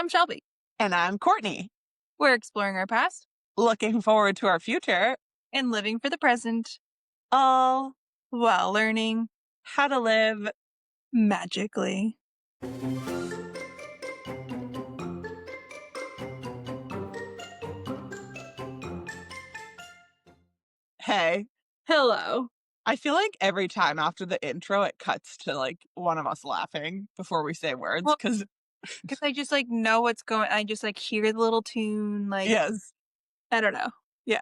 I'm Shelby. And I'm Courtney, We're exploring our past looking forward to our future, and living for the present all while learning how to live. magically. Hey, Hello. I feel like every time after the intro, it cuts to like one of us laughing before we say words. Well, Cause because I just know what's going I just hear the little tune, yes, I don't know. Yeah.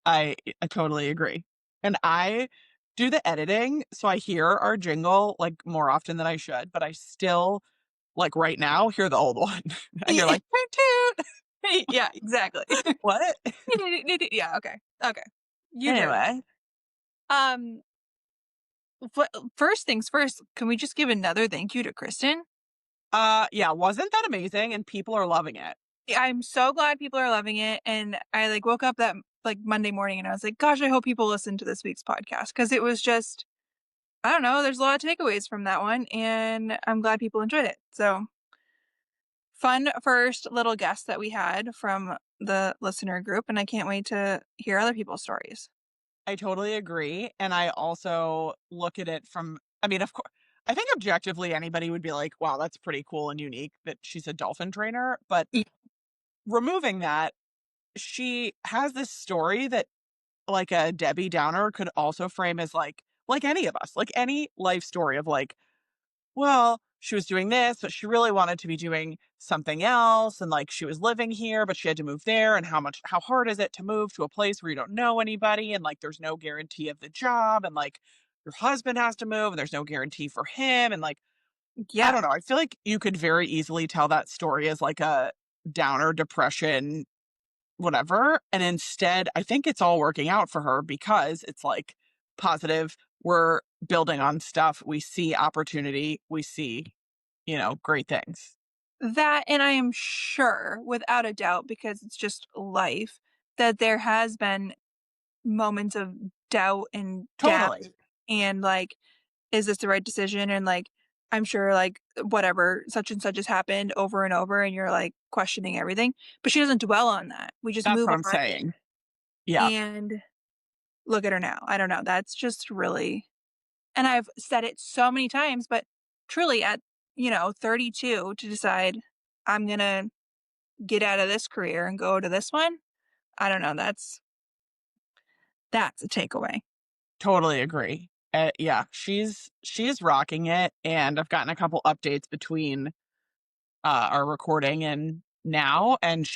I totally agree. And I do the editing. So I hear our jingle like more often than I should, but I still like right now hear the old one. I hear Yeah, like toot toot. yeah, exactly. What? Yeah, okay. Okay. You do. Anyway, Um, first things first, can we just give another thank you to Kristen? yeah, wasn't that amazing? And people are loving it. I'm so glad people are loving it. And I woke up that Monday morning and I was like, gosh, I hope people listen to this week's podcast because it was just, I don't know, there's a lot of takeaways from that one and I'm glad people enjoyed it. So fun first little guest that we had from the listener group. And I can't wait to hear other people's stories. I totally agree. And I also look at it from, I mean, of course, I think objectively anybody would be like, wow, that's pretty cool and unique that she's a dolphin trainer. But Yeah. removing that, she has this story that like a Debbie Downer could also frame as like any of us, like any life story of like, well, she was doing this, but she really wanted to be doing something else. And like she was living here, but she had to move there. And how hard is it to move to a place where you don't know anybody? And like there's no guarantee of the job. And like your husband has to move and there's no guarantee for him. And like, I Yeah. don't know. I feel like you could very easily tell that story as like a downer depression, whatever. And instead, I think it's all working out for her because it's like positive. We're building on stuff. We see opportunity. We see, great things. That, and I am sure, without a doubt, because it's just life, that there has been moments of doubt and gap Totally. and is this the right decision? And I'm sure whatever, such and such has happened over and over and you're questioning everything. But she doesn't dwell on that. We just That's move what I'm on saying. Yeah, and look at her now. I don't know. That's just really, and I've said it so many times, but truly at, 32 to decide I'm gonna get out of this career and go to this one. I don't know. That's a takeaway. totally agree. Yeah, she's rocking it, and I've gotten a couple updates between our recording and now, and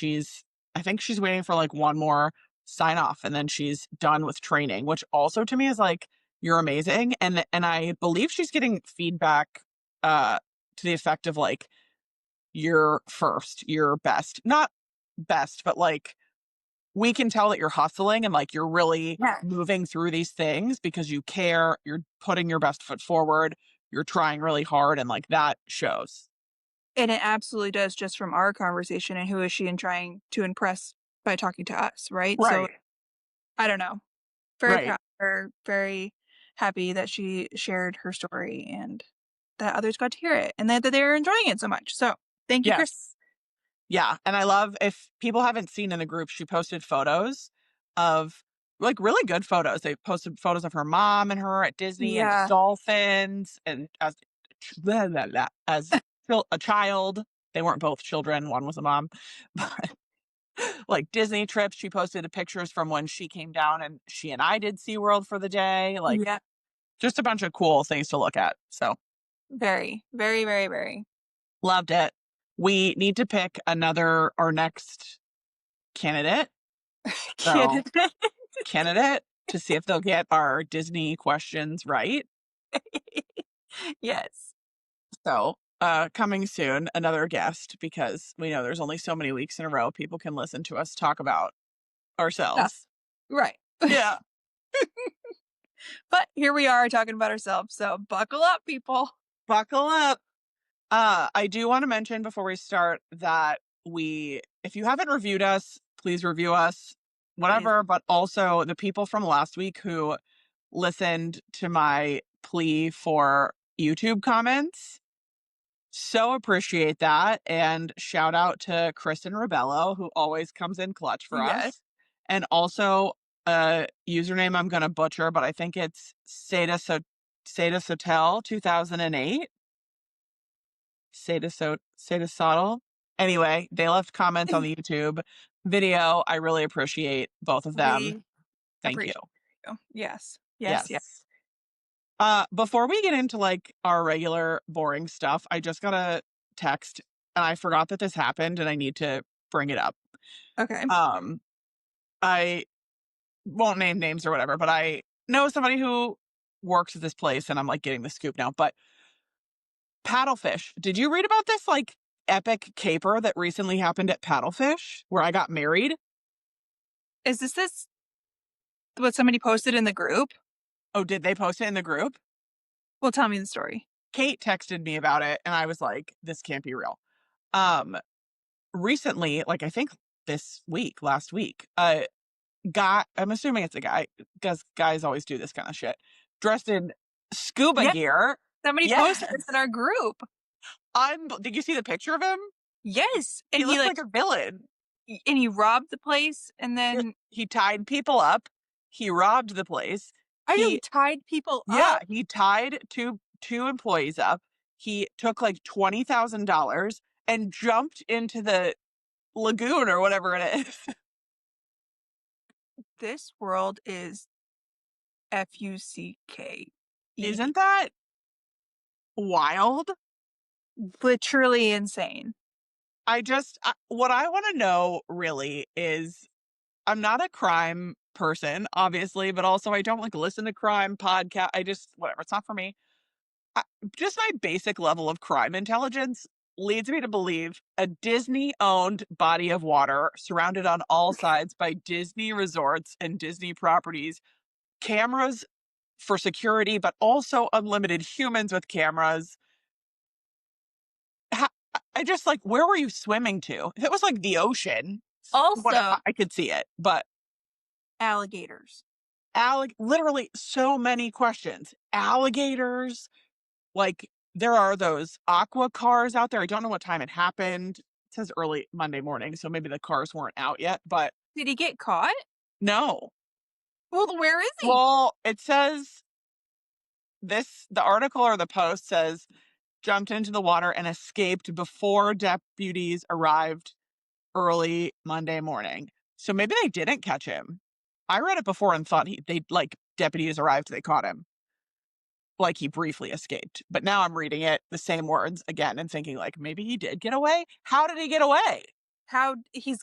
I think she's waiting for like one more sign off, and then she's done with training, which also to me is like you're amazing, and I believe she's getting feedback uh to the effect of like you're first, you're best, not best, but like we can tell that you're hustling and like you're really Yeah. moving through these things because you care, you're putting your best foot forward, you're trying really hard, and like that shows. And it absolutely does just from our conversation and who is she and trying to impress by talking to us, right? So Right. I don't know. Very Right. proud of her, very happy that she shared her story and that others got to hear it and that they're enjoying it so much. So thank you, Chris. Yes. Yeah, and I love if people haven't seen in the group, she posted photos of like really good photos. They posted photos of her mom and her at Disney and Yeah. dolphins and as blah, blah, blah, as a child. They weren't both children, one was a mom. But like Disney trips, she posted pictures from when she came down and she and I did SeaWorld for the day. Like Yeah. just a bunch of cool things to look at. So Very, very, very, very. loved it. We need to pick our next candidate. So Candidate. candidate to see if they'll get our Disney questions right. Yes. So, coming soon, another guest because we know there's only so many weeks in a row people can listen to us talk about Yeah. ourselves. Right. Yeah. But here we are talking about ourselves. So buckle up, people. Buckle up. I do want to mention before we start that if you haven't reviewed us, please review us, Please. whatever. But also the people from last week who listened to my plea for YouTube comments, So appreciate that. And shout out to Kristen Rebello, who always comes in clutch for Yes. us. And also a username I'm going to butcher, but I think it's Seda Sotel 2008. Seda Sottle. Anyway, they left comments on the YouTube video. I really appreciate both of them. We Thank you. appreciate you. Yes. Yes. Yes. Yes. Before we get into like our regular boring stuff, I just got a text and I forgot that this happened and I need to bring it up. Okay. Um, I won't name names or whatever, but I know somebody who works at this place and I'm like getting the scoop now. But Paddlefish, did you read about this like epic caper that recently happened at Paddlefish where I got married? Is this what somebody posted in the group? Oh, did they post it in the group? Well, tell me the story. Kate texted me about it and I was like, this can't be real. Um, Recently, like I think last week, guy, I'm assuming it's a guy, because guys always do this kind of shit, dressed in scuba Yeah. gear. Somebody posted this in Yes. our group. Did you see the picture of him? Yes. And He he looked like like a villain. and he robbed the place and Yeah, then he tied people up. He robbed the place. I know he He tied people Yeah, up. he tied two employees up. He took like $20,000 and jumped into the lagoon or whatever it is. This world is FUCKE. Isn't that wild? Literally insane. What I want to know really is, I'm not a crime person, obviously, but also I don't like listen to crime podcast. Whatever, it's not for me. I, just my basic level of crime intelligence leads me to believe a Disney owned body of water surrounded on all sides by Disney resorts and Disney properties, cameras for security, but also unlimited humans with cameras. I just like, where were you swimming to? If it was like the ocean, what Also, I could see it, but alligators. literally so many questions. Alligators, like there are those aqua cars out there. I don't know what time it happened. It says early Monday morning, so maybe the cars weren't out yet, but Did he get caught? no. Well, where is he? Well, it says the article or the post says jumped into the water and escaped before deputies arrived early Monday morning. So maybe they didn't catch him. I read it before and thought they like deputies arrived, they caught him. Like he briefly escaped. But now I'm reading it, the same words again, and thinking like maybe he did get away. How did he get away? How he's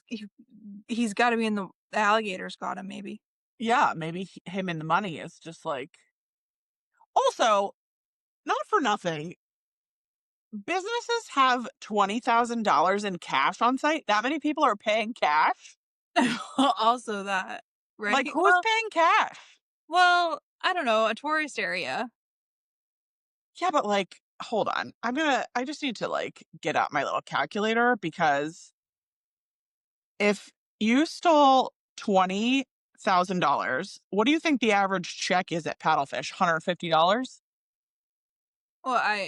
got to be in the alligators got him maybe. Yeah, maybe him and the money is just like. Also, not for nothing, businesses have $20,000 in cash on site. That many people are paying cash. Also that, Like right? who's paying cash? Well, I don't know, a tourist area. Yeah, but like, hold on. I just need to like get out my little calculator because if you stole $20,000, what do you think the average check is at Paddlefish? $150? Well,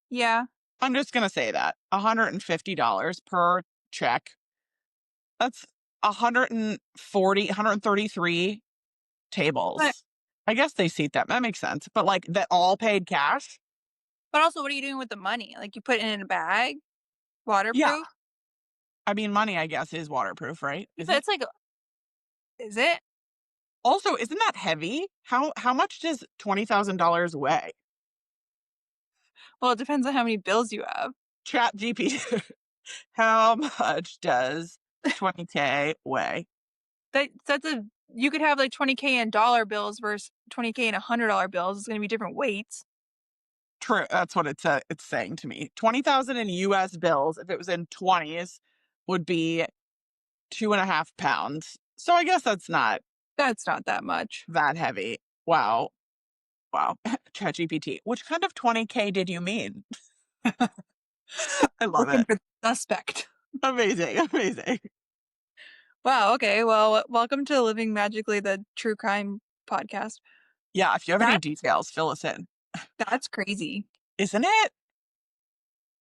yeah. I'm just going to say that $150 per check. That's 140, 133 But tables. I guess they seat them. That makes sense. But like that all paid cash? but also what are you doing with the money? Like you put it in a bag, Yeah. waterproof? I mean, money, I guess, is waterproof, right? Is But it? it's like is it? Also, isn't that heavy? How much does $20,000 weigh? Well, it depends on how many bills you have. Chat GPT. How much does 20K weigh? That's a you could have like 20K in dollar bills versus 20K in $100 bills. It's going to be different weights. True. That's what it's saying to me. 20,000 in US bills, if it was in 20s, would be 2.5 pounds. So I guess that's not That's not that much. that heavy. Wow. Wow. Chat GPT. Which kind of 20K did you mean? I love Looking it. for the suspect. Amazing. Amazing. Wow. Okay. Well, welcome to Living Magically, the true crime podcast. Yeah. If you have any That details, fill us in. that's crazy. Isn't it?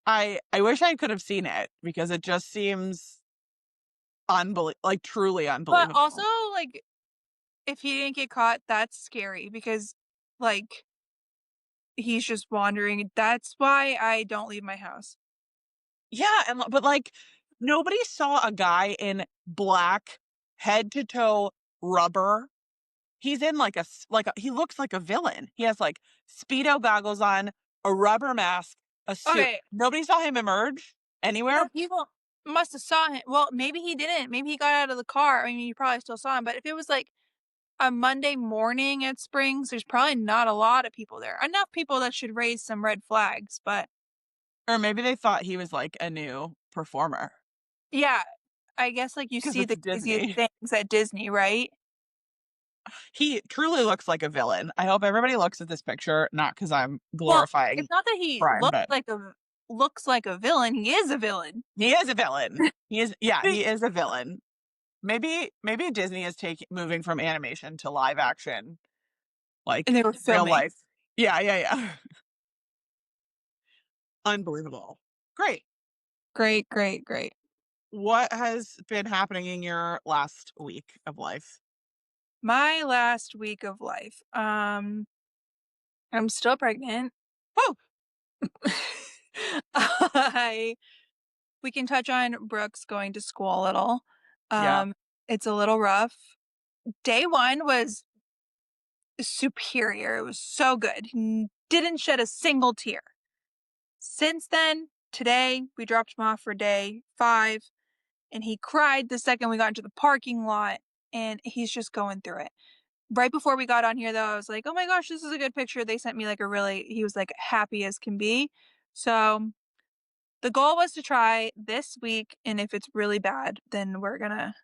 I wish I could have seen it because it just seems like truly But also, unbelievable. like, if he didn't get caught, that's scary because, like, he's just wandering. That's why I don't leave my house. Yeah, but like nobody saw a guy in black head to toe rubber. He's in like he looks like a villain. He has like Speedo goggles on, a rubber mask, a suit. Okay, Nobody saw him emerge anywhere. but people must have saw him. Well, maybe he didn't. Maybe he got out of the car. I mean, you probably still saw him. But if it was like a Monday morning at Springs, there's probably not a lot of people there. Enough people that should raise some red flags. But Or maybe they thought he was like a new performer yeah, I guess like you because see it's the craziest Disney. things at Disney, right? He truly looks like a villain. I hope everybody looks at this picture, not because I'm Well, glorifying it's not that he crime, but looks like a villain. He is a villain. he is a villain. He is, yeah, he is a villain. Maybe Disney is taking moving from animation to live action, And like they were real filming. life. Yeah, yeah, yeah. Unbelievable. Great. Great, great, great. What has been happening in your last week of life? My last week of life. I'm still pregnant. Oh, I we can touch on Brooks going to school a little. yeah. Um, it's a little rough. Day one was superior. It was so good. He didn't shed a single tear. Since then, today we dropped him off for day 5, and he cried the second we got into the parking lot, and he's just going through it. Right before we got on here, though, I was like, "Oh my gosh, this is a good picture." They sent me like a really, he was like happy as can be. So the goal was to try this week, and if it's really bad, then we're gonna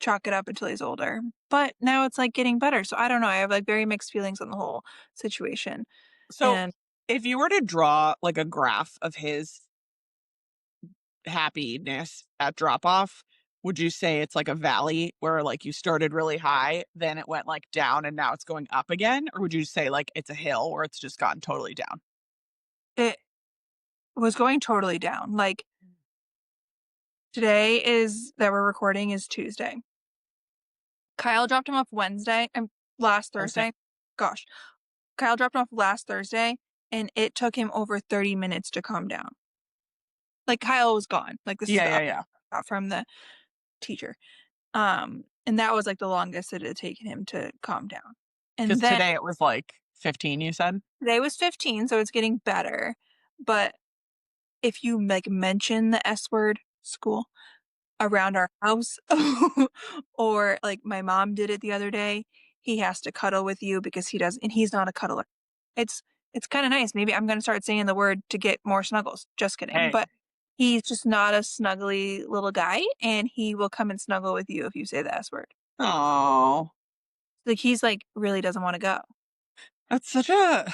chalk it up until he's older. But now it's like getting better. So I don't know. I have like very mixed feelings on the whole situation. So, And if you were to draw like a graph of his happiness at drop off, would you say it's like a valley where like you started really high, then it went like down and now it's going up again? Or would you say like it's a hill where it's just gotten totally down? it was going totally down. Like today is that we're recording is Tuesday. Kyle dropped him off Wednesday and last Thursday? Thursday. Gosh, Kyle dropped him off last Thursday, and it took him over 30 minutes to calm down. Like Kyle was gone. Like this is Yeah, the yeah, update yeah. I got from the teacher. And that was like the longest it had taken him to calm down. And Because then today it was like 15, you said? today was 15, so it's getting better. But if you like mention the S word, school, around our house, or like my mom did it the other day, he has to cuddle with you because he does, and he's not a cuddler. It's it's kind of nice. Maybe I'm gonna start saying the word to get more snuggles. Just kidding. Hey. But he's just not a snuggly little guy, and he will come and snuggle with you if you say the S word. Oh, Like he's like really doesn't want to go. that's such a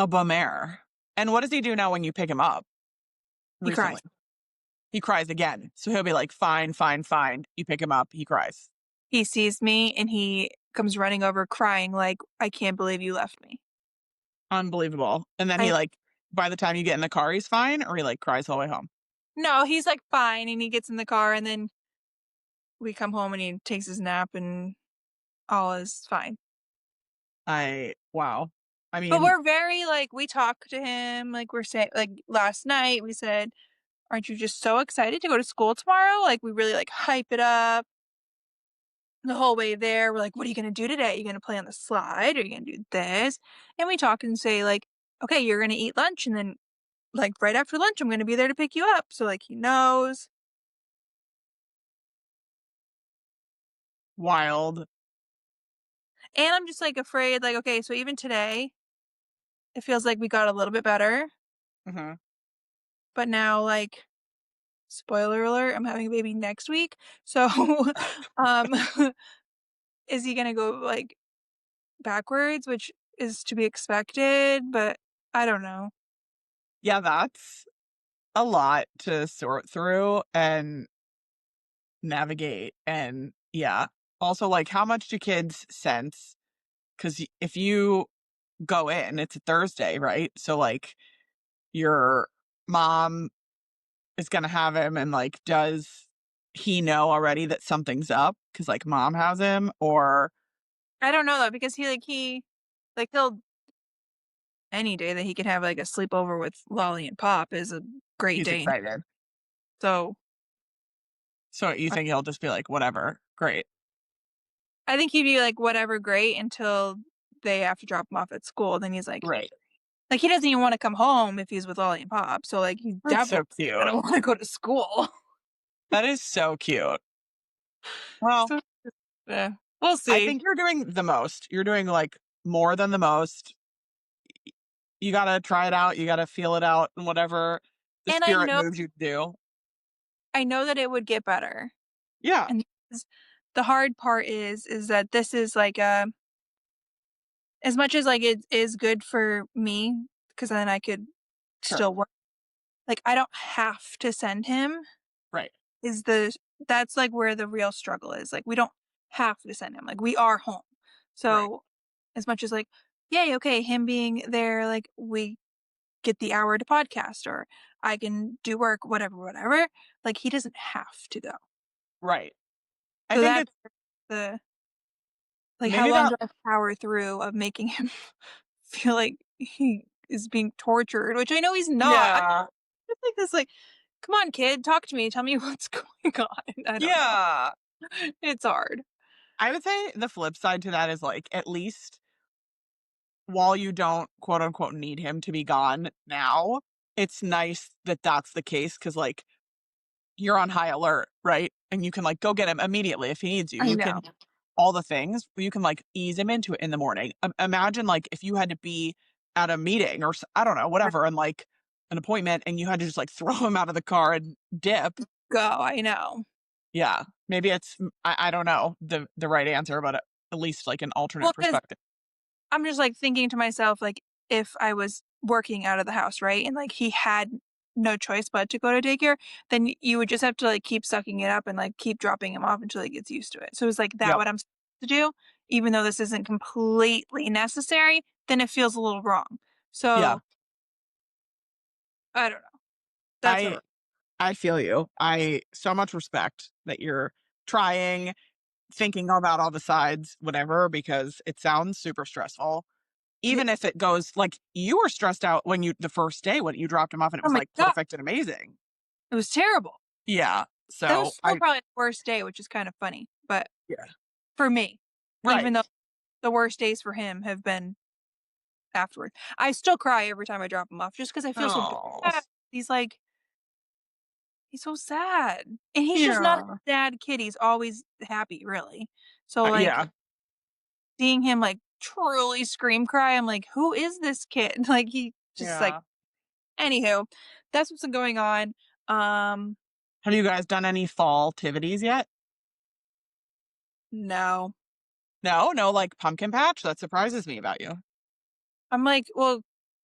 bummer. And what does he do now when you pick him up He recently? cries. He cries again. So he'll be like, fine, fine, fine. You pick him up, he cries. He sees me and he comes running over crying like, I can't believe you left me. Unbelievable. And then he I like, by the time you get in the car, he's fine, or he like cries all the way home. No, he's like fine and he gets in the car and then we come home and he takes his nap and all is fine. Wow. I But mean, we're very like we talk to him like we're saying like last night we said, "Aren't you just so excited to go to school tomorrow?" Like we really like hype it up the whole way there. We're like, "What are you going to do today? Are you going to play on the slide? Are you going to do this?" And we talk and say like, "Okay, you're going to eat lunch and then like right after lunch I'm going to be there to pick you up." So like he knows. wild. And I'm just like afraid like okay, so even today it feels like we got a little bit better, Hmm. but now like spoiler alert, I'm having a baby next week. So um is he gonna go like backwards, which is to be expected, but I don't know. Yeah, that's a lot to sort through and navigate. And yeah, also, like, how much do kids sense? Because if you go in, it's a Thursday, right? So, like, your mom is gonna have him and, like, does he know already that something's up? Because like, mom has him or I don't know though because he'll any day that he can have like a sleepover with Lolly and Pop is a great he's day. excited. So So you I think he'll just be like, "Whatever, great." I think he'd be like, whatever, great until they have to drop him off at school. Then he's Right. like he doesn't even want to come home if he's with Lolly and Pop. So like he That's definitely so cute. gonna want to go to school. That is so cute. Well, So yeah, we'll I see. think you're doing the most. You're doing, like, more than the most. You gotta try it out, you gotta feel it out, and whatever the And spirit moves you to do. I know that it would get better. Yeah, And the hard part is that this is like a as much as like it is good for me because then I could sure. still work. Like I don't have to send him Right, is the that's like where the real struggle is. Like we don't have to send him. Like we are home. right, So as much as like, yay, okay, him being there, like we get the hour to podcast or I can do work, whatever, whatever. Like he doesn't have to go. right. I So think that's it's the like how maybe long that do I power through of making him feel like he is being tortured, which I know he's not. I yeah, just like this like, come on, kid, talk to me, tell me what's going on. I don't know. yeah. It's hard. I would say the flip side to that is, like, at least while you don't, quote, unquote, "need him to be gone now," it's nice that that's the case because like, you're on high alert, right? And you can, like, go get him immediately if he needs you. I You know. can all the things, but you can, like, ease him into it in the morning. Imagine, like, if you had to be at a meeting or I don't know, whatever, and, like, an appointment, and you had to just, like, throw him out of the car and dip. Go, I know. Yeah, maybe it's I don't know the right answer, but at least, like, an alternate Well, because perspective. I'm just like thinking to myself, like, if I was working out of the house, right? And like he had no choice but to go to daycare, then you would just have to like keep sucking it up and like keep dropping him off until he gets used to it. So it's like that Yep. what I'm supposed to do, even though this isn't completely necessary, then it feels a little wrong. Yeah. So I don't know. That's I what I feel you. I so much respect that you're trying, thinking about all the sides, whatever, because it sounds super stressful. it, Even if it goes like, you were stressed out when you the first day when you dropped him off and it oh was, my like, god, perfect and amazing. it was terrible. Yeah. That was So still I probably the worst day, which is kind of funny. But yeah. for me, even Right. though the worst days for him have been afterward. I still cry every time I drop him off just because I feel so Oh. bad. He's like he's so sad, and he's just not a Yeah. sad kid, he's always happy, really. So, like, Yeah. seeing him, like, truly scream cry, I'm like, "Who is this kid?" Like, he just, like Yeah. anywho, that's what's been going on. Um, Have you guys done any fall activities yet? no. No? No, like, pumpkin patch? That surprises me about you. I'm like, well,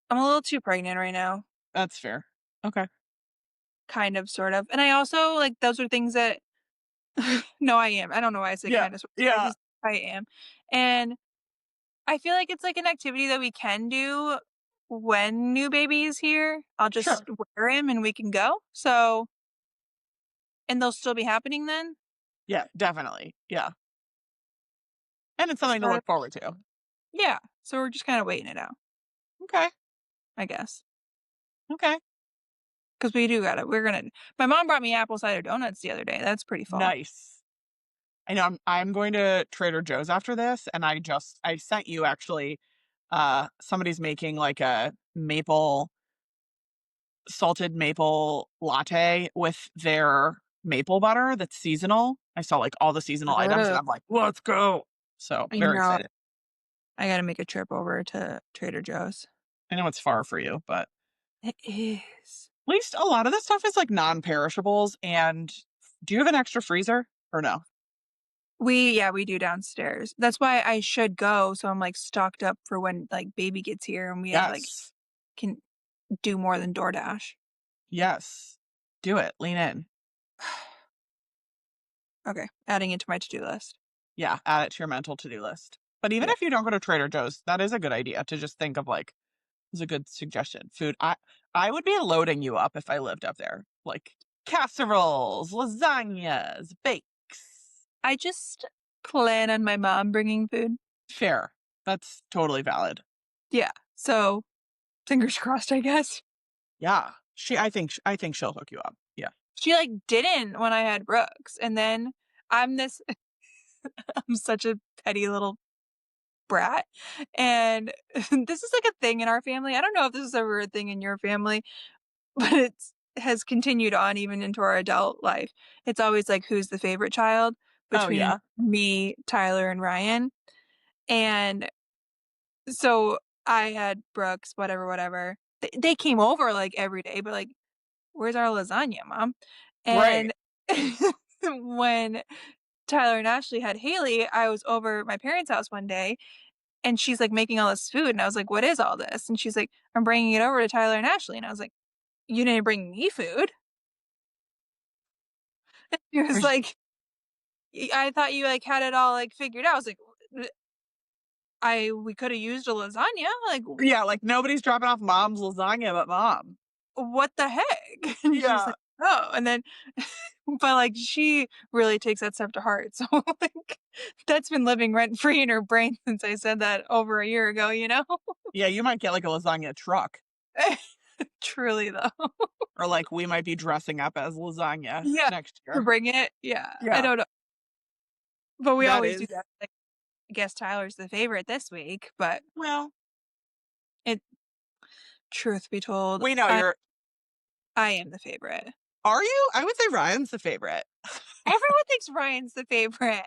I'm a little too pregnant right now, That's fair. Okay. kind of, sort of, and I also like, those are things that no, I am. I don't know why I said Yeah. kind of, sort of, I Yeah. just I am, and I feel like it's like an activity that we can do when new baby is here. I'll Sure. just wear him and we can go. So, and they'll still be happening then. Yeah, definitely. Yeah. And it's something to So, look forward to. yeah. So we're just kind of waiting it out, Okay. I guess. Okay. Because we do got it. My mom brought me apple cider donuts the other day. That's pretty fall. Nice. I know I'm going to Trader Joe's after this, and I sent you actually, somebody's making, like, a salted maple latte with their maple butter that's seasonal. I saw, like, all the seasonal items, and Ugh, I'm like, "Let's go." So, I very know. excited. I got to make a trip over to Trader Joe's. I know it's far for you, but It is. at least a lot of this stuff is, like, non-perishables, and do you have an extra freezer or no? Yeah, we do downstairs. That's why I should go. So I'm like stocked up for when like baby gets here and we like Yes. can do more than DoorDash. Yes. Do it. Lean in. Okay, adding it to my to-do list. Yeah, add it to your mental to-do list. But even Yeah. if you don't go to Trader Joe's, that is a good idea to just think of, like, was a good suggestion. Food. I would be loading you up if I lived up there. Like casseroles, lasagnas, bakes. I just plan on my mom bringing food. Fair. That's totally valid. Yeah. So fingers crossed, I guess. Yeah. I think she'll hook you up. Yeah. She like didn't when I had Brooks. And then I'm this I'm such a petty little brat. And this is like a thing in our family. I don't know if this is ever a thing in your family, but it's has continued on even into our adult life. It's always like who's the favorite child Oh between yeah. me, Tyler, and Ryan. And so I had Brooks, whatever, whatever. They came over like every day, but like, where's our lasagna, mom? Right. And when Tyler and Ashley had Haley, I was over at my parents' house one day and she's like making all this food. And I was like, what is all this? And she's like, I'm bringing it over to Tyler and Ashley. And I was like, you didn't bring me food. She was like, I thought you like had it all like figured out. I was like, we could have used a lasagna. Like, Yeah, like nobody's dropping off mom's lasagna but mom. what the heck? And she's Yeah. like, oh, and then, but like she really takes that stuff to heart. So like that's been living rent free in her brain since I said that over a year ago, you know? Yeah, you might get like a lasagna truck. Truly though. Or like we might be dressing up as lasagna Yeah. next To year. bring it. Yeah. I Yeah. don't know. But we That always do is that. Like, I guess Tyler's the favorite this week, but well, it truth be told, we know I you're I am the favorite. are you? I would say Ryan's the favorite. Everyone thinks Ryan's the favorite.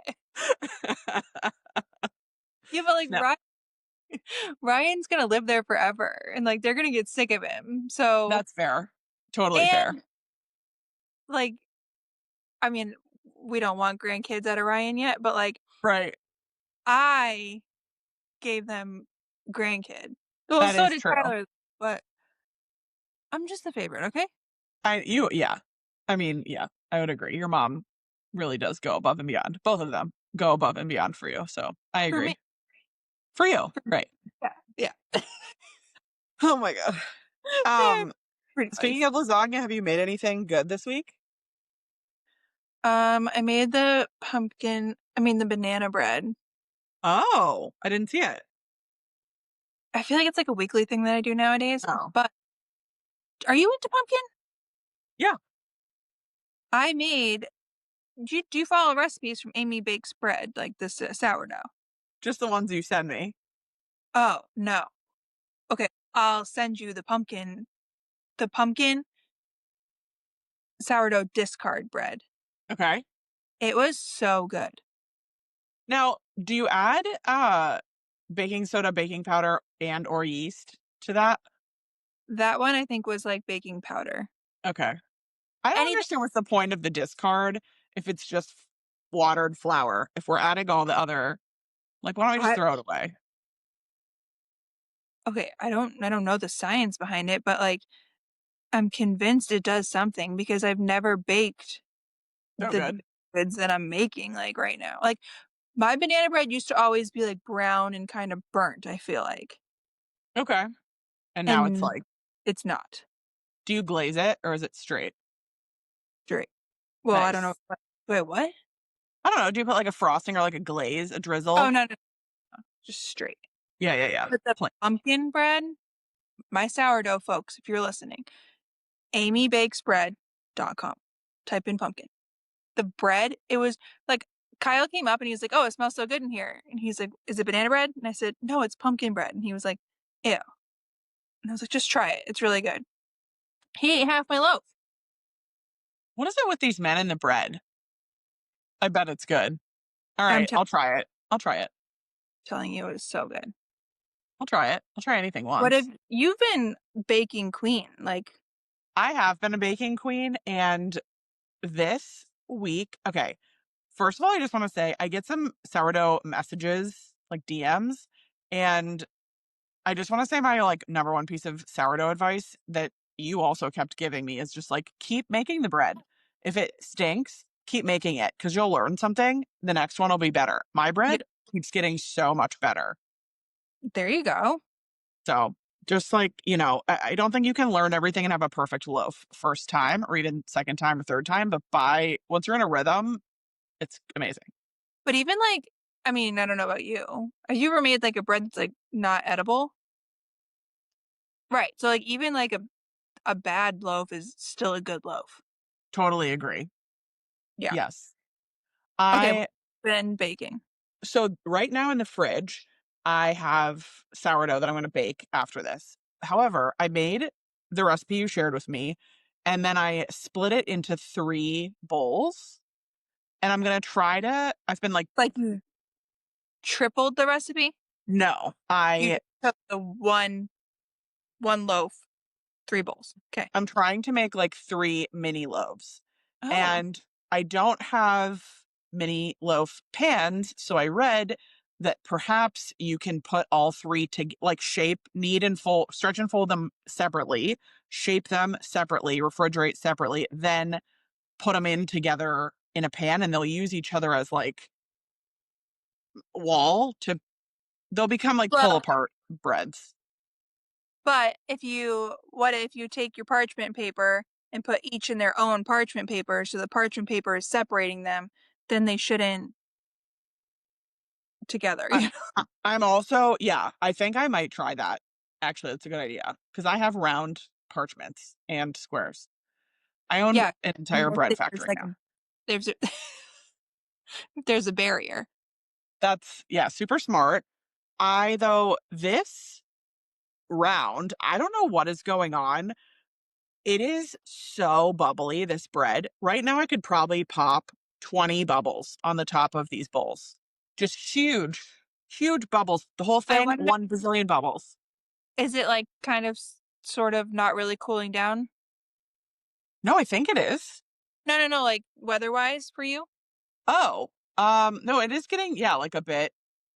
Yeah, but like No, Ryan's gonna live there forever and like they're gonna get sick of him. So that's fair. Totally fair. and like I mean, we don't want grandkids out of Ryan yet, but like Right. I gave them grandkid. Well, That so is did true. Tyler, but I'm just the favorite, okay? Yeah. I mean, yeah, I would agree. Your mom really does go above and beyond. Both of them go above and beyond for you. So I For me. agree. For you. Right. Yeah. Yeah. Oh my God. Yeah, Um, pretty speaking nice. of lasagna, have you made anything good this week? I made the banana bread. Oh, I didn't see it. I feel like it's like a weekly thing that I do nowadays, Oh. but are you into pumpkin? Yeah. I made do you follow recipes from Amy Bakes Bread, like this sourdough? Just the ones you send me. Oh, no. Okay, I'll send you the pumpkin sourdough discard bread. Okay. It was so good. Now, do you add baking soda, baking powder, and or yeast to that? That one I think was like baking powder. Okay. I don't Anything understand what's the point of the discard if it's just watered flour. If we're adding all the other, like, why don't we just I throw it away? okay, I don't know the science behind it, but like I'm convinced it does something because I've never baked So the good. goods that I'm making like right now. Like my banana bread used to always be like brown and kind of burnt, I feel like. Okay. And now it's And like, it's not do you glaze it or is it straight? straight. Well, I don't know. Nice. Wait, what? I don't know. Do you put like a frosting or like a glaze, a Oh, drizzle? no, no, just straight. Yeah, yeah, yeah. But the Plain. pumpkin bread, my sourdough folks, if you're listening, amybakesbread.com. Type in pumpkin. The bread, it was like Kyle came up and he was like, "Oh, it smells so good in here." And he's like, "Is it banana bread?" And I said, "No, it's pumpkin bread." And he was like, "Ew." And I was like, "Just try it. It's really good." He ate half my loaf. What is it with these men and the bread? I bet it's good. All I'm right, I'll try it. I'll try it. telling you, it was so good. I'll try it. I'll try anything What have once. you've been baking queen? Like, I have been a baking queen, and this week, okay. First of all, I just want to say I get some sourdough messages, like DMs, and I just want to say my like number one piece of sourdough advice that you also kept giving me is just like keep making the bread. If it stinks, keep making it because you'll learn something. The next one will be better. My yeah, bread keeps getting so much better. there you go. So Just like, I don't think you can learn everything and have a perfect loaf first time or even second time or third time, but by once you're in a rhythm, it's amazing. But even like, I mean, I don't know about you. Have you ever made like a bread that's like not edible? Right. So like even like a bad loaf is still a good loaf. Totally agree. Yeah. Yes. Okay. I Been baking. So right now in the fridge, I have sourdough that I'm going to bake after this. However, I made the recipe you shared with me, and then I split it into 3 bowls, and I'm going to try to I've been like, Like you tripled the recipe. no, You just took the one loaf, three bowls. Okay. I'm trying to make like 3 mini loaves. Oh. And I don't have mini loaf pans, so I read that perhaps you can put all 3 to like shape, knead and fold, stretch and fold them separately, shape them separately, refrigerate separately, then put them in together in a pan and they'll use each other as like wall to they'll become like pull Well, apart breads. but what if you take your parchment paper and put each in their own parchment paper so the parchment paper is separating them, then they shouldn't together, I, you know? I'm also, yeah, I think I might try that. Actually, that's a good idea because I have round parchments and squares. I own Yeah. an And entire bread there's factory like now. there's a, there's a barrier. That's, yeah, super smart. Though, this round, I don't know what is going on. It is so bubbly, this bread. Right now, I could probably pop 20 bubbles on the top of these bowls. Just huge, huge bubbles. The whole I thing, wonder, 1 bazillion bubbles. is it like kind of sort of not really cooling down? No, I think it is. No, no, no, like weather-wise for you? Oh, no, it is getting, yeah, like a bit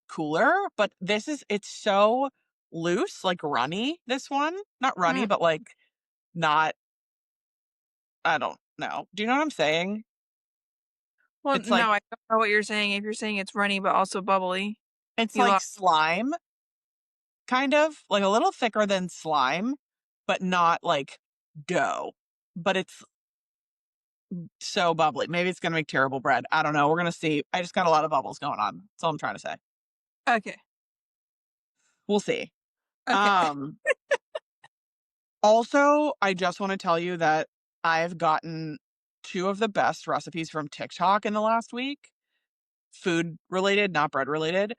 cooler, but it's so loose, like runny, this one. Not runny, Mm. but like not, I don't know. Do you know what I'm saying? Well, It's like, no, I don't know what you're saying. If you're saying it's runny but also bubbly, it's you like lost. slime, kind of, like a little thicker than slime, but not like dough. But it's so bubbly. Maybe it's gonna make terrible bread. I don't know. We're gonna see. I just got a lot of bubbles going on. That's all I'm trying to say. Okay. We'll see. Okay. Um, Also, I just want to tell you that I've gotten 2 of the best recipes from TikTok in the last week, food related, not bread related.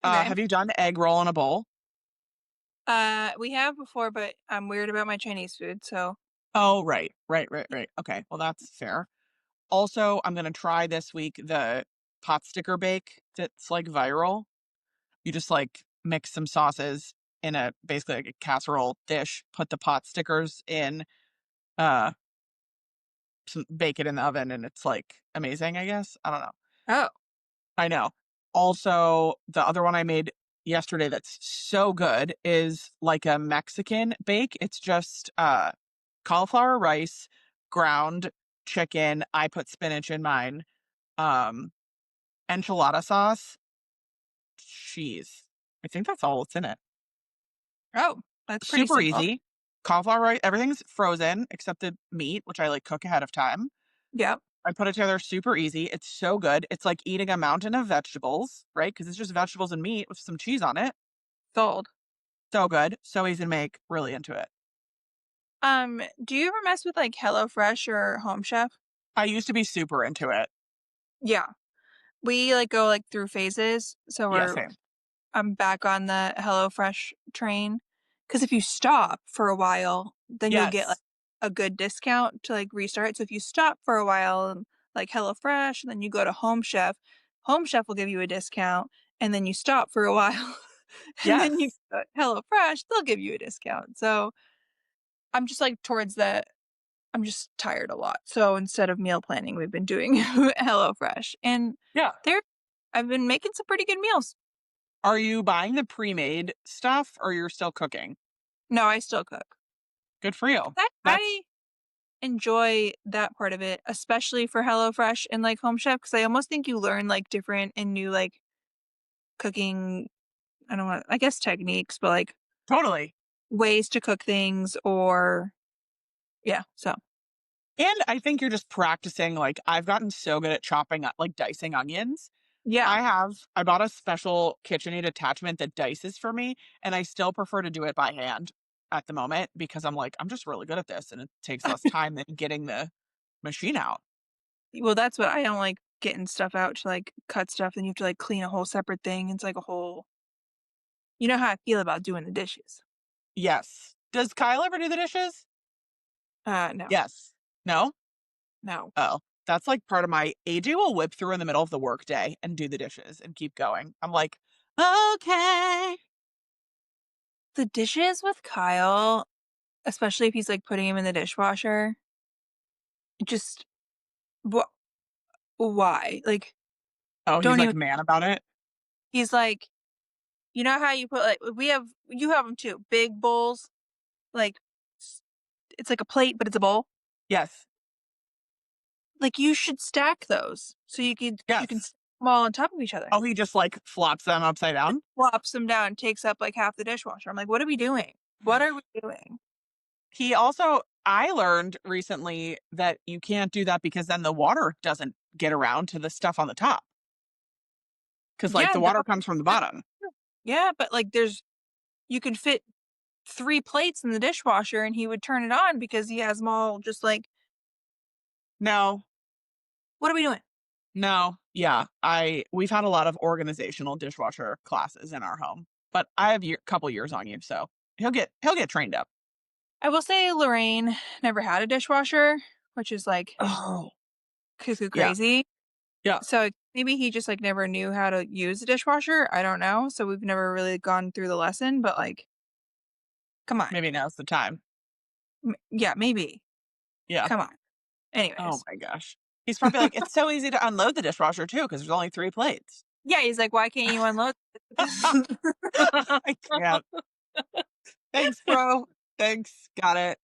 Okay. Have you done egg roll in a bowl? We have before, but I'm weird about my Chinese food, so Oh, right, right, right, right. Okay, well, that's fair. Also, I'm gonna try this week the pot sticker bake that's like viral. You just like mix some sauces in a basically like a casserole dish, put the pot stickers in, uh, bake it in the oven, and it's like amazing, I guess. I don't know. oh. I know. Also, the other one I made yesterday that's so good is like a Mexican bake. It's just cauliflower rice, ground chicken. I put spinach in mine. Um Enchilada sauce, cheese. I think that's all that's in it. Oh, that's pretty Super simple. easy. Cauliflower rice, everything's frozen except the meat, which I like cook ahead of time. Yep. I put it together super easy. It's so good. It's like eating a mountain of vegetables, right? Because it's just vegetables and meat with some cheese on it. Sold. So good. So easy to make. Really into it. Do you ever mess with like HelloFresh or Home Chef? I used to be super into it. Yeah. We like go like through phases. So Yeah, same. I'm back on the HelloFresh train. Because if you stop for a while, then you'll get like Yes. a good discount to like restart. So if you stop for a while, like HelloFresh, and then you go to Home Chef will give you a discount. And then you stop for a while, and then you Yes. go to HelloFresh, they'll give you a discount. So I'm just like I'm just tired a lot. So instead of meal planning, we've been doing HelloFresh. And Yeah. there I've been making some pretty good meals. Are you buying the pre-made stuff or you're still cooking? No, I still cook. Good for you. I That's enjoy that part of it, especially for HelloFresh and like Home Chef, because I almost think you learn like different and new like cooking, I don't want, I guess techniques, but like totally. ways to cook things or yeah, so And I think you're just practicing, like, I've gotten so good at chopping up like, dicing onions. yeah. I bought a special KitchenAid attachment that dices for me, and I still prefer to do it by hand at the moment because I'm like, "I'm just really good at this, and it takes less time than getting the machine out." Well, that's what I don't like getting stuff out to, like, cut stuff, and you have to, like, clean a whole separate thing. It's like a whole you know how I feel about doing the dishes. Yes. Does Kyle ever do the dishes? No, Yes. No? no. Oh, that's, like, part of my AJ will whip through in the middle of the workday and do the dishes and keep going. I'm like, "Okay." The dishes with Kyle, especially if he's, like, putting him in the dishwasher, just wha why? Like, Oh, he's, don't like, even man about it? he's like, you know how you put, like we have you have them too, big bowls, like, s it's like a plate, but it's a bowl? Yes. Like, you should stack those so you can Yes. stack 'em all on top of each other. Oh, he just, like, flops them upside down? Flops them down, takes up, like, half the dishwasher. I'm like, "What are we doing? What are we doing?" He also I learned recently that you can't do that because then the water doesn't get around to the stuff on the top. Because like, Yeah, the water comes from the bottom. yeah, but, like, there's you can fit 3 plates in the dishwasher, and he would turn it on because he has them all just like, No, "What are we doing?" no, yeah, we've had a lot of organizational dishwasher classes in our home, but I have couple years on you, so he'll get trained up. I will say Lorraine never had a dishwasher, which is, like, Oh. cuckoo Yeah, crazy. yeah, So, maybe he just, like, never knew how to use a dishwasher, I don't know, so we've never really gone through the lesson, but, like, come on. maybe now's the time. Yeah, maybe. Yeah. Come on. Oh Anyways. my gosh. He's probably like, "It's so easy to unload the dishwasher too because there's only 3 plates." Yeah, he's like, "Why can't you unload this?" I can't. Thanks, bro. Thanks. Got it.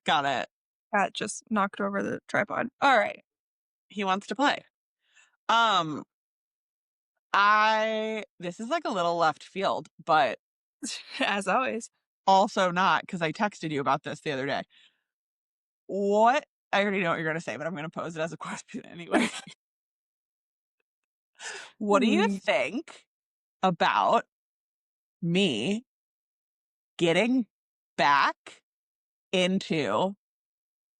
Got it. Cat just knocked over the tripod. Alright. He wants to play. Um, I this is like a little left field, but As always. also not because I texted you about this the other day. What I already know what you're gonna say, but I'm gonna pose it as a question anyway. What do you Mm. think about me getting back into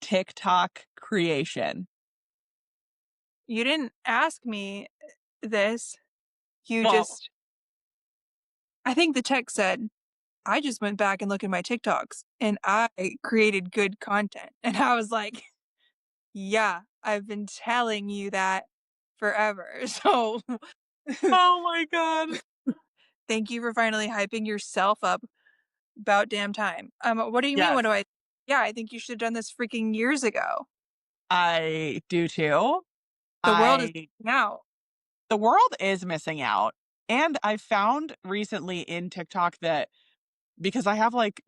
TikTok creation? You didn't ask me this. You Well, just I think the text said, "I just went back and looked at my TikToks, and I created good content." And I was like, "Yeah, I've been telling you that forever." So, oh my god. thank you for finally hyping yourself up about damn time. What do you mean, what Yes, do I Yeah, I think you should have done this freaking years ago. I do too. The world is I now. The world is missing out. And I found recently in TikTok that because I have like,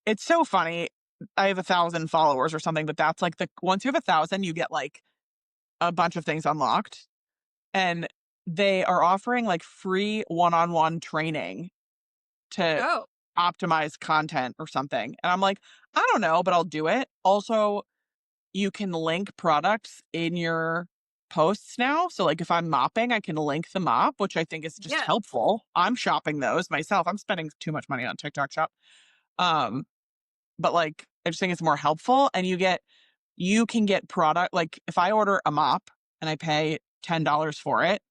it's so funny. I have 1,000 followers or something, but that's like once you have 1,000, you get like a bunch of things unlocked. And they are offering like free one on one training to Oh, optimize content or something. And I'm like, I don't know, but I'll do it. Also, you can link products in your posts now. So, like, if I'm mopping, I can link the mop, which I think is just yeah. helpful. I'm shopping those myself. I'm spending too much money on TikTok Shop. Um, but like, I just think it's more helpful. And you can get product like if I order a mop and I pay $10 for it,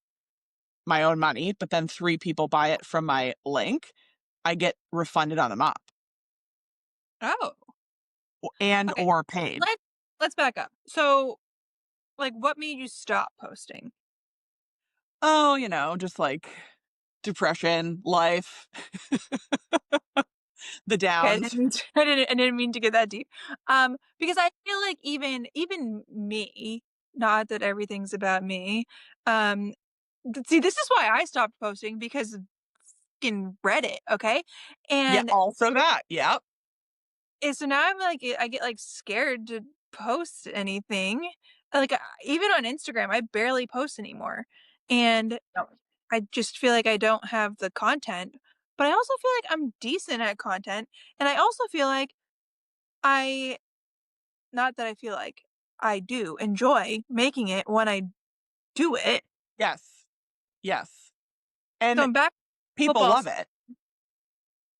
my own money, but then 3 people buy it from my link, I get refunded on the mop Oh, and okay. or paid. Let let's back up. So, like, what made you stop posting? Oh, just like depression, life, the Okay, I downs. didn't mean to, I didn't mean to get that deep. Because I feel like even me, not that everything's about me. Um, see, this is why I stopped posting because of fucking Reddit. Okay, Yeah, and also that. Yep. so now I'm like, I get like scared to post anything. Like even on Instagram, I barely post anymore, and Yep. I just feel like I don't have the content. but I also feel like I'm decent at content, and I also feel like I not that I feel like I do enjoy making it when I do it. Yes. Yes. So And I'm back people football love s it.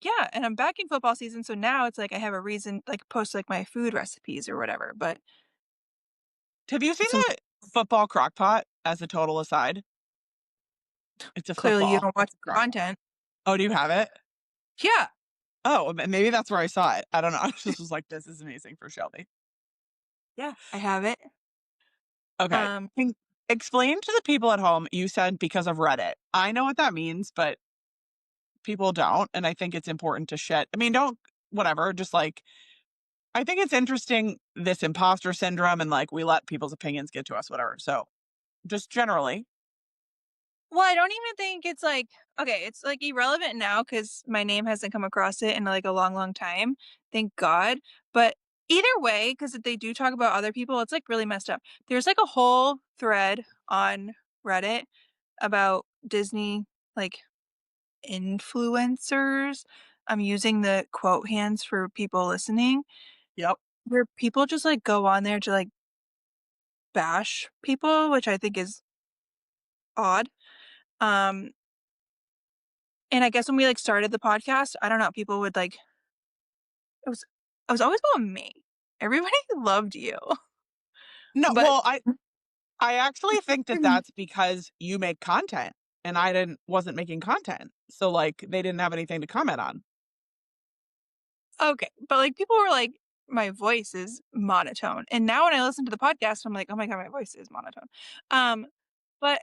yeah, and I'm back in football season, so now it's like I have a reason, like, post, like, my food recipes or whatever, but Have you seen so the football crock pot as a total aside? It's a clearly you football. don't watch It's a crock pot. content. Oh, do you have it? Yeah. Oh, maybe that's where I saw it. I don't know. I just was like, this is amazing for Shelby. Yeah, I have it. Okay. Um, Explain to the people at home, you said because of Reddit. I know what that means, but people don't. And I think it's important to shed. I mean, don't, whatever, just like, I think it's interesting, this imposter syndrome, and like we let people's opinions get to us, whatever. So just generally, well, I don't even think it's like okay, it's, like, irrelevant now because my name hasn't come across it in, like, a long, long time, thank God, but either way, because if they do talk about other people, it's, like, really messed up. There's, like, a whole thread on Reddit about Disney, like, influencers. I'm using the quote hands for people listening, yep. where people just, like, go on there to, like, bash people, which I think is odd. Um, and I guess when we, like, started the podcast, I don't know, people would, like it was always about me. Everybody loved you, No, but well, I actually think that that's because you make content and I wasn't making content. So like they didn't have anything to comment on. okay, but, like, people were like, "My voice is monotone," and now when I listen to the podcast, I'm like, "Oh my god, my voice is monotone." But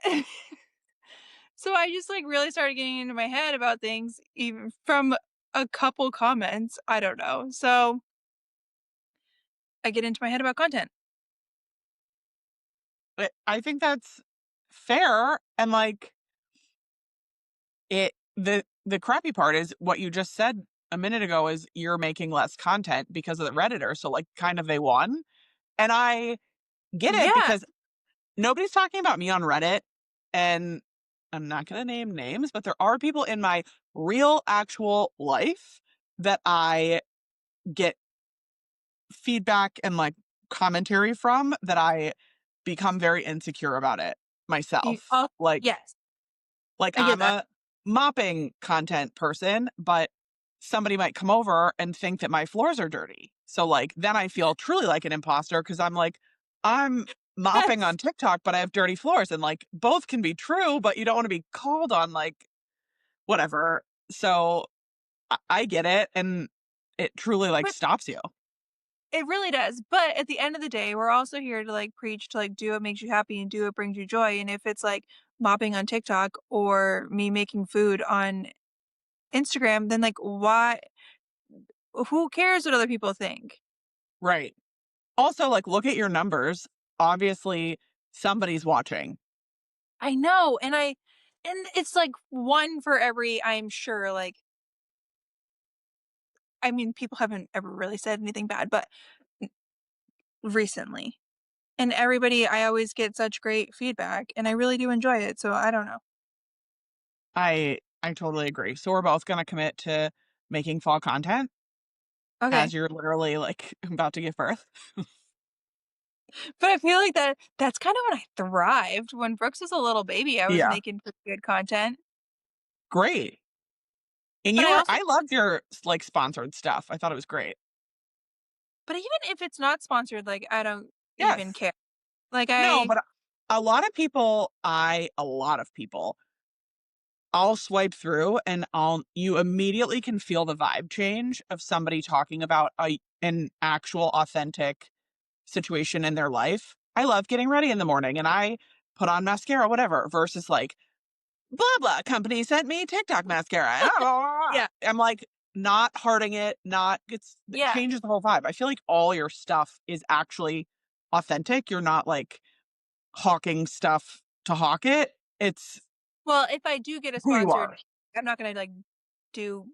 so I just, like, really started getting into my head about things even from a couple comments, I don't know. So I get into my head about content. But I think that's fair. And like the crappy part is what you just said a minute ago is you're making less content because of the Redditor. So like kind of they won. And I get it Yeah, because nobody's talking about me on Reddit. And I'm not going to name names, but there are people in my real actual life that I get feedback and like commentary from that I become very insecure about it you myself. oh, Like yes, like I get I'm that. a mopping content person, but somebody might come over and think that my floors are dirty. So like then I feel truly like an imposter because I'm like, I'm mopping Yes, on TikTok, but I have dirty floors. And like both can be true, but you don't want to be called on like whatever. So I get it. And it truly like but stops you. it really does, but at the end of the day, we're also here to, like, preach to, like, do what makes you happy and do what brings you joy, and if it's, like, mopping on TikTok or me making food on Instagram, then, like, why who cares what other people think? Right. Also, like, look at your numbers. Obviously, somebody's watching. I know, and it's, like, 1 for every I'm sure, like I mean, people haven't ever really said anything bad, but n recently. And everybody I always get such great feedback, and I really do enjoy it, so I don't know. I totally agree. So we're both gonna commit to making fall content Okay. as you're literally like about to give birth. But I feel like that's kinda when I thrived. When Brooks was a little baby, I was Yeah. making pretty good content. Great. And But you I were also I loved your like sponsored stuff. I thought it was great. but even if it's not sponsored, like, I don't even Yes. care. Like, No, I but a lot of people, I'll swipe through and you immediately can feel the vibe change of somebody talking about an actual authentic situation in their life. I love getting ready in the morning and I put on mascara, whatever, versus like, blah, blah, company sent me TikTok mascara. yeah, I'm like, not hearting it, it yeah. changes the whole vibe. I feel like all your stuff is actually authentic. You're not like hawking stuff to hawk it. It's Well, if I do get a who you sponsored, are. I'm not gonna, like, do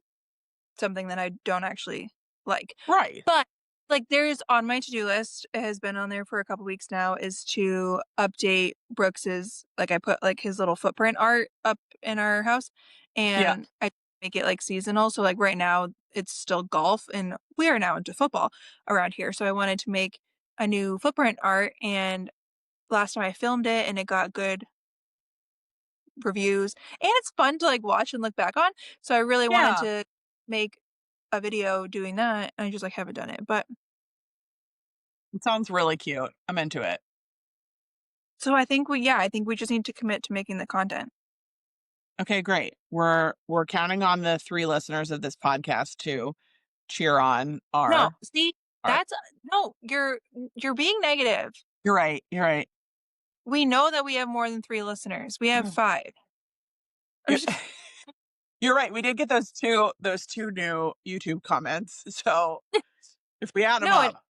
something that I don't actually like. Right. But, like, there's on my to-do list, it has been on there for a couple weeks now, is to update Brooks's like, I put, like, his little footprint art up in our house, Yeah. and I make it like seasonal. So like right now it's still golf and we are now into football around here. So I wanted to make a new footprint art and last time I filmed it and it got good reviews and it's fun to like watch and look back on. So I really wanted Yeah. to make a video doing that. I just like haven't done it. But It sounds really cute. I'm into it. so I think I think we just need to commit to making the content. Okay, great. We're counting on the 3 listeners of this podcast to cheer on No, our see, art. that's no, you're being negative. You're right. You're right. We know that we have more than 3 listeners. We have 5. I'm You're, just you're right. We did get those two new YouTube comments. So if we add them no, up,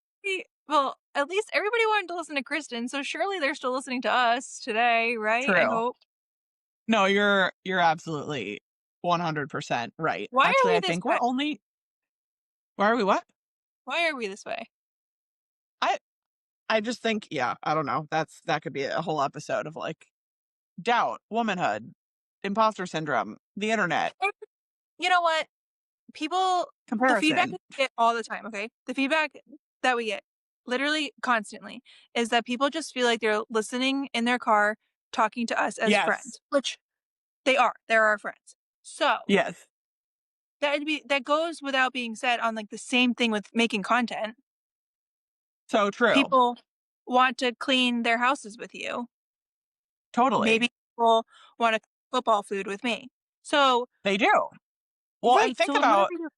well, at least everybody wanted to listen to Kristen, so surely they're still listening to us today, right? I true. hope. No, you're absolutely 100% right. Why are Actually, we I this think way? we're only. Why are we what? Why are we this way? I I just think, yeah, I don't know. That could be a whole episode of like doubt, womanhood, imposter syndrome, the internet, And you know what? People the feedback comparison. that we get all the time, okay? The feedback that we get literally constantly is that people just feel like they're listening in their car talking to us as Yes. friends, which they are. They're our friends. So, Yes. that goes without being said on like the same thing with making content. So true. People want to clean their houses with you. Totally. Maybe people want to cook football food with me. So, They do. Well, and right. think So whatever about, you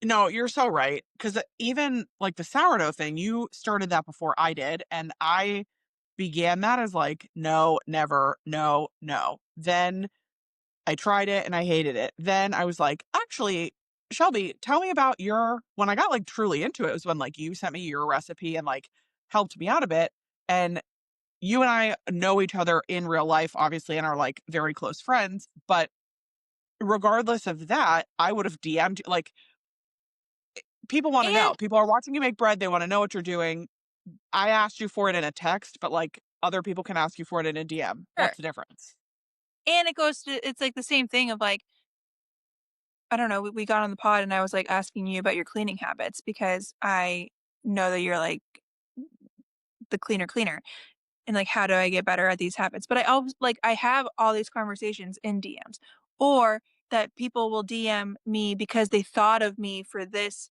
no, you're so right. Because even like the sourdough thing, you started that before I did. And I began that as like, no, never, no, no. Then I tried it and I hated it. Then I was like, actually, Shelby, tell me about when I got like truly into it was when like you sent me your recipe and like helped me out a bit. And you and I know each other in real life, obviously, and are like very close friends. But regardless of that, I would have DM'd you. Like, people want to know. and People are watching you make bread. They want to know what you're doing. I asked you for it in a text, but like other people can ask you for it in a DM. sure. What's the difference? And it goes to it's like the same thing of like I don't know, we got on the pod and I was like asking you about your cleaning habits because I know that you're like the cleaner and like how do I get better at these habits? But I always like I have all these conversations in DMs or that people will DM me because they thought of me for this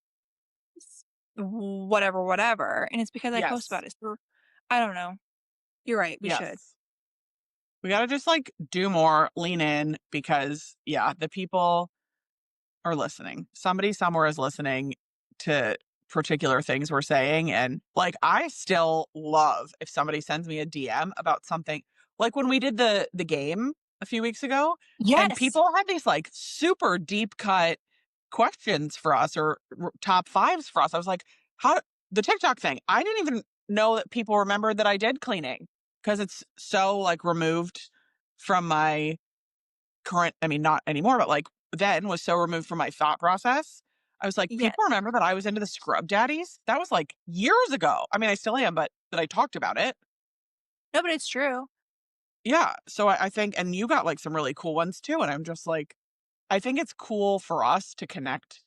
whatever and it's because I post Yes. about it. So I don't know. You're right. We should. Yes. We got to just like do more, lean in because, yeah, the people are listening. Somebody somewhere is listening to particular things we're saying. And like, I still love if somebody sends me a DM about something like when we did the game a few weeks ago and Yes. people had these like super deep cut questions for us or top fives for us. I was like, how the TikTok thing, I didn't even know that people remembered that I did cleaning because it's so like removed from my current, I mean, not anymore, but like then was so removed from my thought process. I was like, Yes. people remember that I was into the scrub daddies? That was like years ago. I mean, I still am, but that I talked about it. No, but it's true. Yeah. So I think, and you got like some really cool ones too. And I'm just like, I think it's cool for us to connect,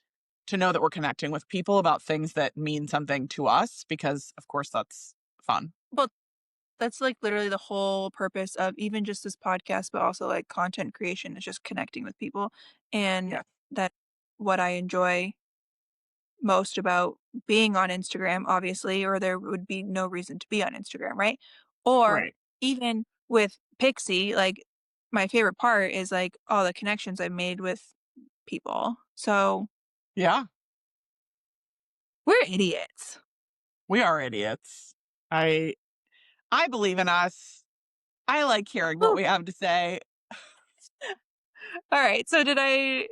to know that we're connecting with people about things that mean something to us, because of course that's fun. Well, that's like literally the whole purpose of even just this podcast, but also like content creation is just connecting with people. And Yeah. that what I enjoy most about being on Instagram, obviously, or there would be no reason to be on Instagram, right? Or Right. even with Pixie, like my favorite part is like all the connections I've made with people. So Yeah. we're idiots. We are idiots. I I believe in us. I like hearing what Whew. we have to say. All right. So did I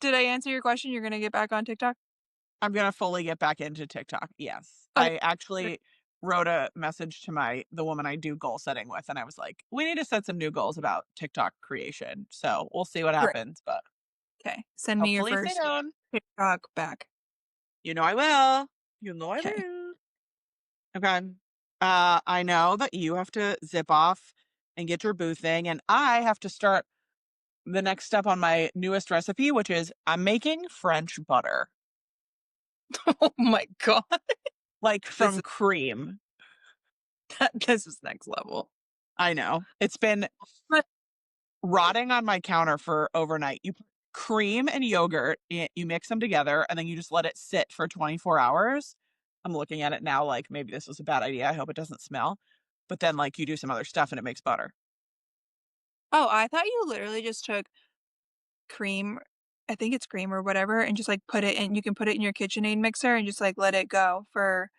answer your question? You're gonna get back on TikTok? I'm gonna fully get back into TikTok. Yes. Okay. I actually wrote a message to the woman I do goal setting with, and I was like, we need to set some new goals about TikTok creation. So we'll see what Great. happens, but Okay. Send me your hopefully stay first down. TikTok back. You know I will. You know I Okay. will. Okay. I know that you have to zip off and get your boo thing, and I have to start the next step on my newest recipe, which is I'm making French butter, Oh my God. like This from is cream. this is next level. I know. It's been But rotting on my counter for overnight. You put cream and yogurt, you mix them together, and then you just let it sit for 24 hours. I'm looking at it now like maybe this was a bad idea. I hope it doesn't smell. But then like you do some other stuff and it makes butter. oh, I thought you literally just took cream, I think it's cream or whatever, and just like put it in. You can put it in your KitchenAid mixer and just like let it go for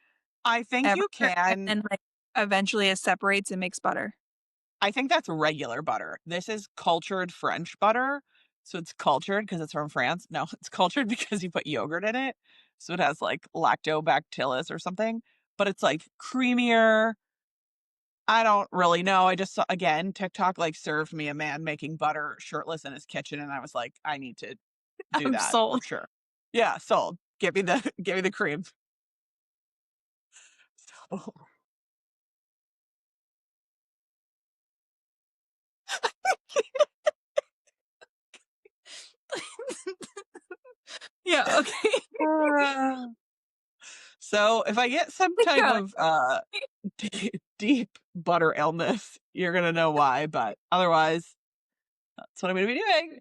I think ever, you and can. then like eventually it separates and makes butter. I think that's regular butter. This is cultured French butter. So it's cultured because it's from France. No, it's cultured because you put yogurt in it. So it has like lactobacillus or something, but it's like creamier. I don't really know. I just saw, again, TikTok like served me a man making butter shirtless in his kitchen. And I was like, I need to do I'm that for sold. sure. Yeah, sold. Give me the give me the cream. So, Yeah, okay. so if I get some We type got of deep butter illness, you're gonna know why. But otherwise, that's what I'm gonna be doing.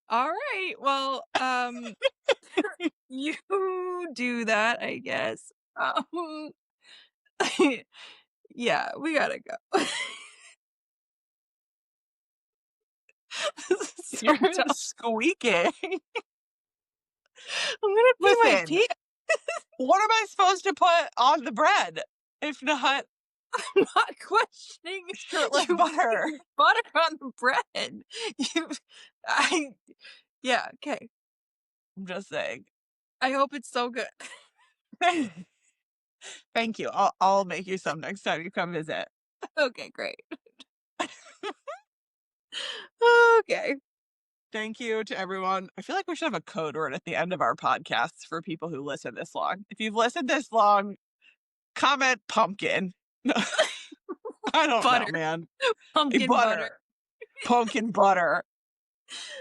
all right. Well, you do that, I guess. Yeah, we gotta go. This is so You're dumb. squeaking. I'm gonna pee my Listen, pants. what am I supposed to put on the bread if not I'm not questioning shirtless you butter? putting butter on the bread. You, I, yeah, okay. I'm just saying. I hope it's so good. Thank you. I'll make you some next time you come visit. Okay, great. Okay. Thank you to everyone. I feel like we should have a code word at the end of our podcasts for people who listen this long. If you've listened this long, comment pumpkin. No, I don't know, Butter. man. Pumpkin butter. Butter. Pumpkin butter.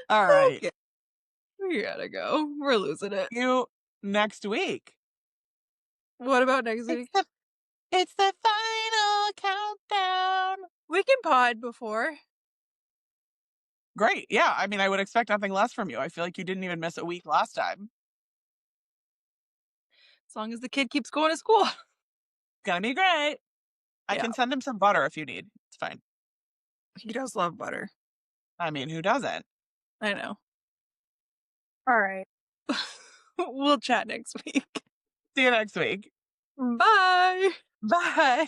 All right. Okay. We gotta go. We're losing it. You next week. What about next It's week? the it's the final countdown. We can pod before. Great. Yeah. I mean, I would expect nothing less from you. I feel like you didn't even miss a week last time. As long as the kid keeps going to school. Gonna be great. I Yeah, can send him some butter if you need. It's fine. he does love butter. I mean, who doesn't? I know. All right. We'll chat next week. See you next week. Bye. Bye.